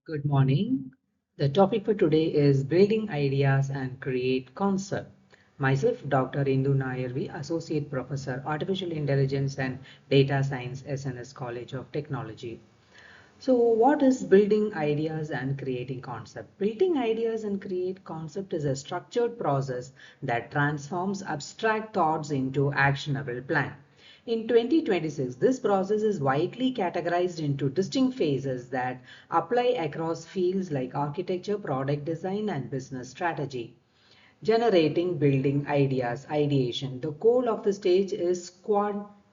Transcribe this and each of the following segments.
Good morning. The topic for today is building ideas and create concept. Myself, Dr. Indu Nayarvi, Associate Professor, Artificial Intelligence and Data Science, SNS College of Technology. So, what is building ideas and creating concept? Building ideas and create concept is a structured process that transforms abstract thoughts into actionable plan. In 2026, this process is widely categorized into distinct phases that apply across fields like architecture, product design, and business strategy. Generating building ideas, ideation. The goal of the stage is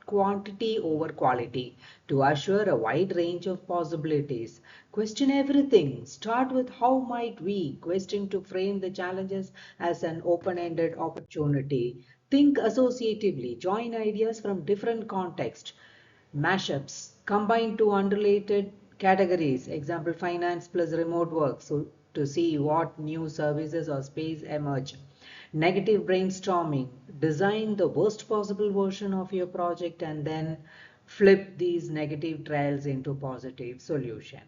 quantity over quality to assure a wide range of possibilities. Question everything. Start with how might we? Question to frame the challenges as an open-ended opportunity. Think associatively. Join ideas from different contexts. Mashups. Combine two unrelated categories. Example, finance plus remote work. So to see what new services or space emerge. Negative brainstorming. Design the worst possible version of your project and then flip these negative trials into positive solution.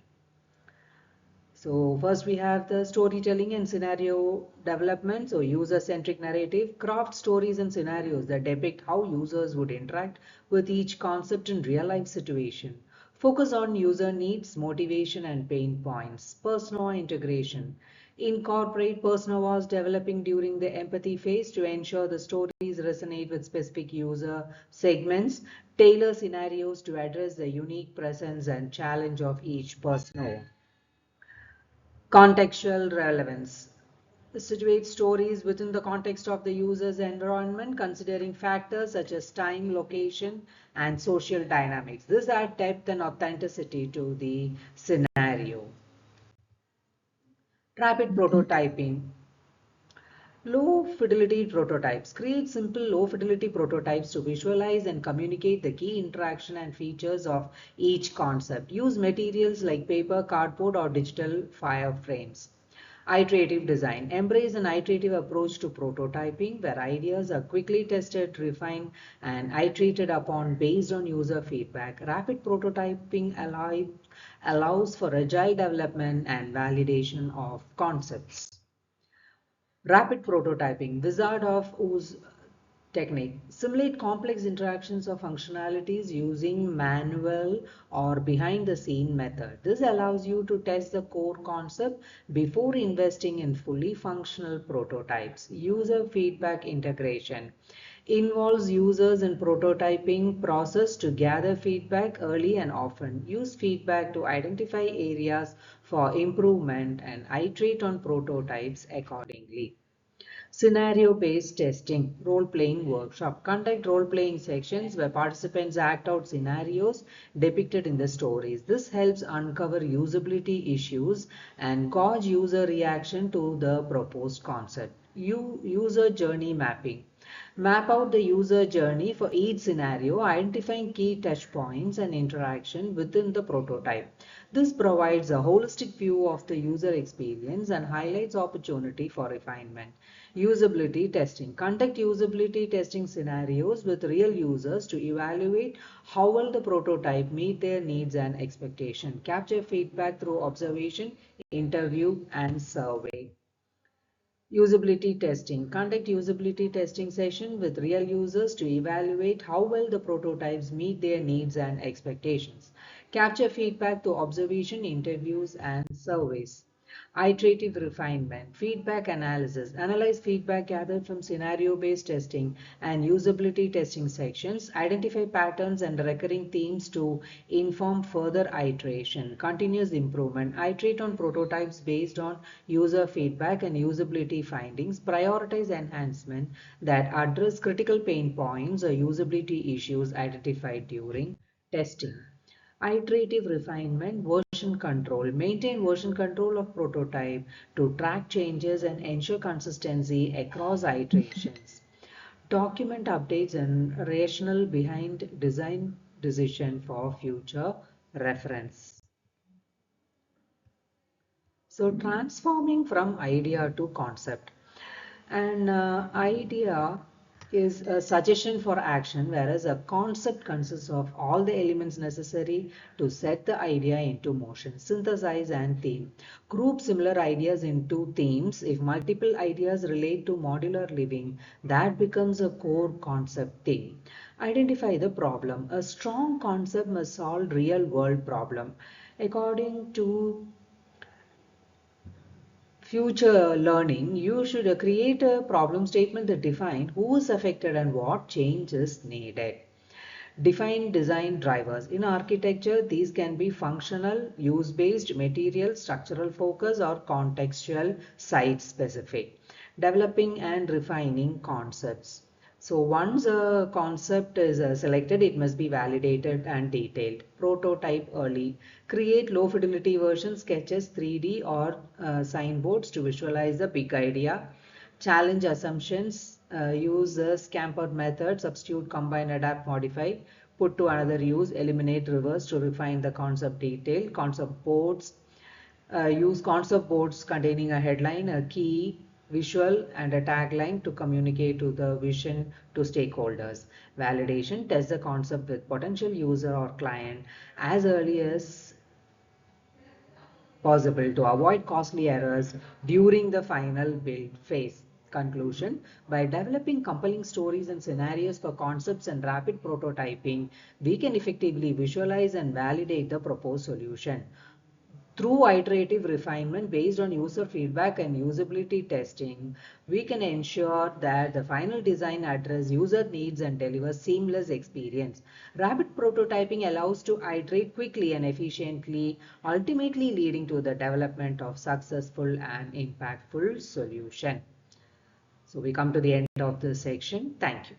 So first we have the storytelling and scenario development. So user-centric narrative, craft stories and scenarios that depict how users would interact with each concept in real-life situation. Focus on user needs, motivation and pain points. Persona integration. Incorporate personas developing during the empathy phase to ensure the stories resonate with specific user segments. Tailor scenarios to address the unique presence and challenge of each persona. Contextual relevance. Situate stories within the context of the user's environment, considering factors such as time, location, and social dynamics. This adds depth and authenticity to the scenario. Rapid prototyping. Low fidelity prototypes. Create simple low fidelity prototypes to visualize and communicate the key interaction and features of each concept. Use materials like paper, cardboard, or digital wireframes. Iterative design. Embrace an iterative approach to prototyping where ideas are quickly tested, refined, and iterated upon based on user feedback. Rapid prototyping allows for agile development and validation of concepts. Rapid prototyping, Wizard of Oz technique. Simulate complex interactions or functionalities using manual or behind the scene method. This allows you to test the core concept before investing in fully functional prototypes. User feedback integration involves users in prototyping process to gather feedback early and often. Use feedback to identify areas for improvement and iterate on prototypes accordingly. Scenario-based testing, role-playing workshop. Conduct role-playing sections where participants act out scenarios depicted in the stories. This helps uncover usability issues and gauge user reaction to the proposed concept. User journey mapping. Map out the user journey for each scenario, identifying key touch points and interaction within the prototype. This provides a holistic view of the user experience and highlights opportunity for refinement. Usability testing. Conduct usability testing scenarios with real users to evaluate how well the prototype meet their needs and expectation. Capture feedback through observation, interview, and survey. Usability testing. Conduct usability testing session with real users to evaluate how well the prototypes meet their needs and expectations. Capture feedback through observation, interviews, and surveys. Iterative refinement, feedback analysis. Analyze feedback gathered from scenario-based testing and usability testing sections. Identify patterns and recurring themes to inform further iteration. Continuous improvement. Iterate on prototypes based on user feedback and usability findings. Prioritize enhancement that address critical pain points or usability issues identified during testing. Iterative refinement, version control. Maintain version control of prototype to track changes and ensure consistency across iterations. Document updates and rationale behind design decision for future reference. So transforming from idea to concept. An idea is a suggestion for action, whereas a concept consists of all the elements necessary to set the idea into motion. Synthesize and theme. Group similar ideas into themes. If multiple ideas relate to modular living, that becomes a core concept theme. Identify the problem. A strong concept must solve real world problem. According to future learning, you should create a problem statement that define who is affected and what change is needed. Define design drivers. In architecture, these can be functional, use-based, material, structural focus, or contextual, site-specific. Developing and refining concepts. So once a concept is selected, it must be validated and detailed. Prototype early. Create low fidelity version sketches, 3D or signboards to visualize the big idea. Challenge assumptions. Use the scampered method, substitute, combine, adapt, modify. Put to another use, eliminate, reverse to refine the concept detail. Concept boards. Use concept boards containing a headline, a key visual, and a tagline to communicate to the vision to stakeholders. Validation. Test the concept with potential user or client as early as possible to avoid costly errors during the final build phase. Conclusion. By developing compelling stories and scenarios for concepts and rapid prototyping, we can effectively visualize and validate the proposed solution. Through iterative refinement based on user feedback and usability testing, we can ensure that the final design addresses user needs and delivers seamless experience. Rapid prototyping allows to iterate quickly and efficiently, ultimately leading to the development of successful and impactful solution. So we come to the end of this section. Thank you.